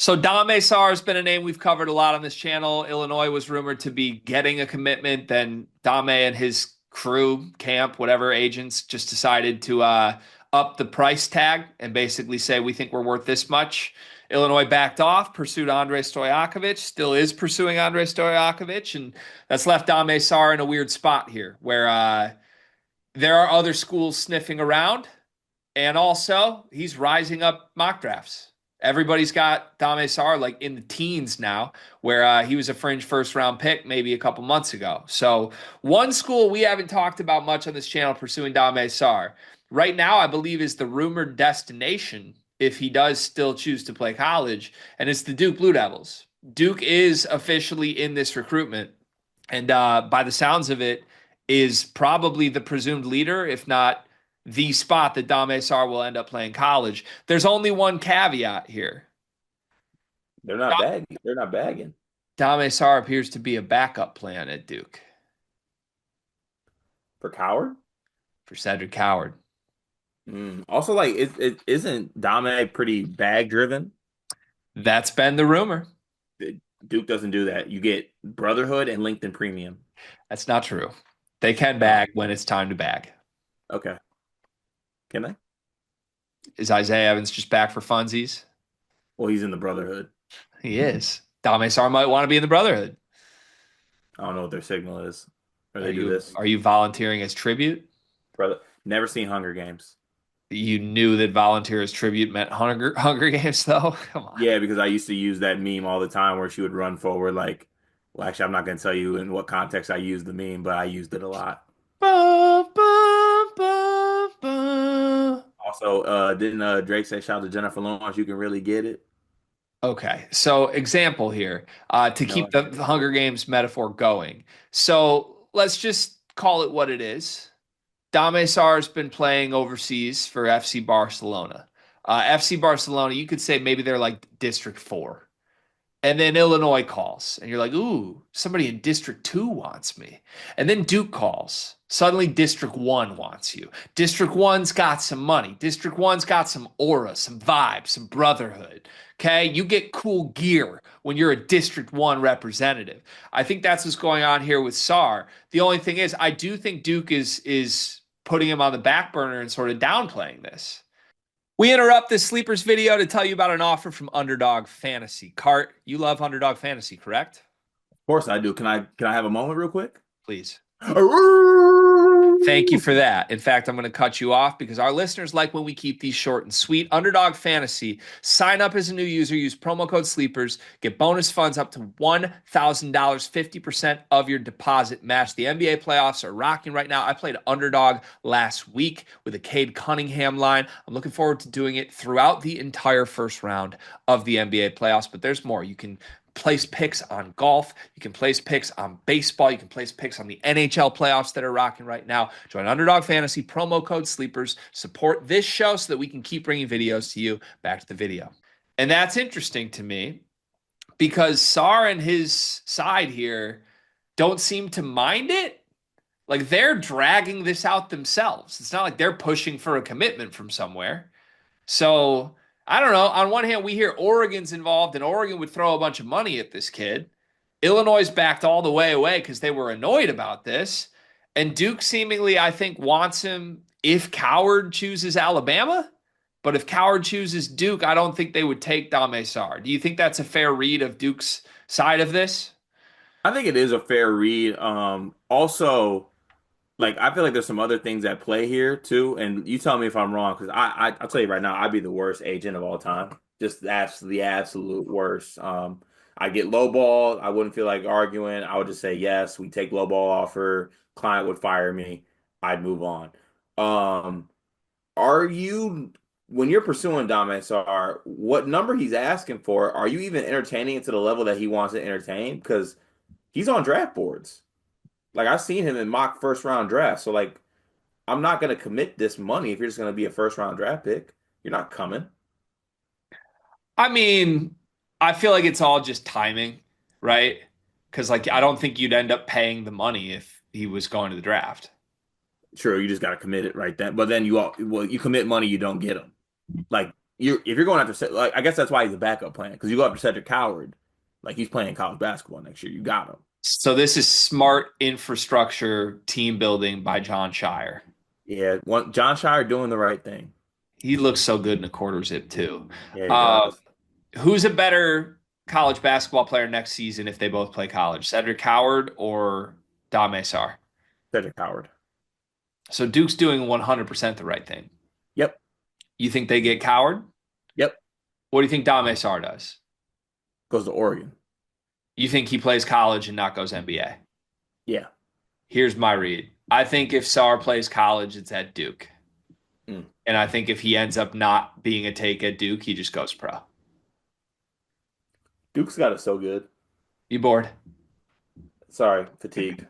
So Dame Sarr has been a name we've covered a lot on this channel. Illinois was rumored to be getting a commitment. Then Dame and his crew, camp, whatever agents just decided to up the price tag and basically say, we think we're worth this much. Illinois backed off, pursued Andrei Stojakovic, still is pursuing Andrei Stojakovic, and that's left Dame Sarr in a weird spot here where there are other schools sniffing around. And also, he's rising up mock drafts. Everybody's got Dame Sarr like in the teens now, where he was a fringe first round pick maybe a couple months ago. So, one school we haven't talked about much on this channel pursuing Dame Sarr right now, I believe, is the rumored destination if he does still choose to play college, and it's the Duke Blue Devils. Duke is officially in this recruitment, and by the sounds of it, is probably the presumed leader, if not the spot that Dame Sarr will end up playing college. There's only one caveat here. They're not bagging. They're not bagging Dame Sarr appears to be a backup plan at Duke for Coward. for Cedric Coward. Also, like, it isn't Dame pretty bag driven? That's been the rumor. Duke doesn't do that. You get Brotherhood and LinkedIn Premium. That's not true. They can Oh, bag when it's time to bag. okay. Can they? Is Isaiah Evans just back for funsies? Well, he's in the Brotherhood. He is. Dame Sarr might want to be in the Brotherhood. I don't know what their signal is. Or Are they do you this. are you volunteering as tribute? Brother, never seen Hunger Games. You knew that volunteer as tribute meant Hunger Games, though. Come on. Yeah, because I used to use that meme all the time where she would run forward like, well, actually, I'm not going to tell you in what context I used the meme, but I used it a lot. Ba, ba, ba, ba. Also, didn't Drake say shout out to Jennifer Lawrence? You can really get it. Okay, so example here to No, keep the Hunger Games metaphor going. So let's just call it what it is. Dame Sarr's been playing overseas for FC Barcelona. FC Barcelona, you could say maybe they're like District 4. And then Illinois calls, and you're like, ooh, somebody in District 2 wants me. And then Duke calls. Suddenly, District 1 wants you. District 1's got some money. District 1's got some aura, some vibe, some brotherhood. Okay. You get cool gear when you're a District 1 representative. I think that's what's going on here with Sarr. The only thing is, I do think Duke is putting him on the back burner and sort of downplaying this. We interrupt this sleepers video to tell you about an offer from Underdog Fantasy. Cart, you love Underdog Fantasy, correct? of course I do. Can I have a moment real quick? Please. Thank you for that. In fact, I'm going to cut you off because our listeners like when we keep these short and sweet. Underdog Fantasy. Sign up as a new user, use promo code SLEEPERS, get bonus funds up to $1,000, 50% of your deposit match. The NBA playoffs are rocking right now. I played Underdog last week with a Cade Cunningham line. I'm looking forward to doing it throughout the entire first round of the NBA playoffs, but there's more. You can place picks on golf. You can place picks on baseball. You can place picks on the NHL playoffs that are rocking right now. Join Underdog Fantasy, promo code SLEEPERS. Support this show so that we can keep bringing videos to you. Back to the video. And that's interesting to me because Sarr and his side here don't seem to mind it. Like they're dragging this out themselves. It's not like they're pushing for a commitment from somewhere. So I don't know. On one hand, we hear Oregon's involved, and Oregon would throw a bunch of money at this kid. Illinois backed all the way away because they were annoyed about this. And Duke seemingly, I think, wants him if Coward chooses Alabama. But if Coward chooses Duke, I don't think they would take Dame Sarr. Do you think that's a fair read of Duke's side of this? I think it is a fair read. Also, like I feel like there's some other things at play here too, and you tell me if I'm wrong because I'll tell you right now, I'd be the worst agent of all time. Just that's the absolute worst. I get lowball. I wouldn't feel like arguing. I would just say yes. We take lowball offer. Client would fire me. I'd move on. Um, are you when you're pursuing Dom SR, what number he's asking for? Are you even entertaining it to the level that he wants to entertain? Because he's on draft boards. Like I've seen him in mock first round drafts. So like I'm not gonna commit this money if you're just gonna be a first round draft pick. You're not coming. I mean, I feel like it's all just timing, right? Because like I don't think you'd end up paying the money if he was going to the draft. Sure, you just gotta commit it right then. But then you commit money, you don't get them. Like you if you're going after like I guess that's why he's a backup plan because you go after Cedric Howard, like he's playing college basketball next year. You got him. So this is smart infrastructure team building by John Shire. Yeah, John Shire doing the right thing. He looks so good in a quarter zip too. Yeah, he Uh, does. who's a better college basketball player next season if they both play college? Cedric Howard or Dame Sarr? Cedric Howard. So Duke's doing 100% the right thing. Yep. You think they get Coward? Yep. What do you think Dame Sarr does? Goes to Oregon. You think he plays college and not goes NBA? Yeah. Here's my read. I think if Sarr plays college, it's at Duke. Mm. And I think if he ends up not being a take at Duke, he just goes pro. Duke's got it so good. You bored? Sorry, fatigued.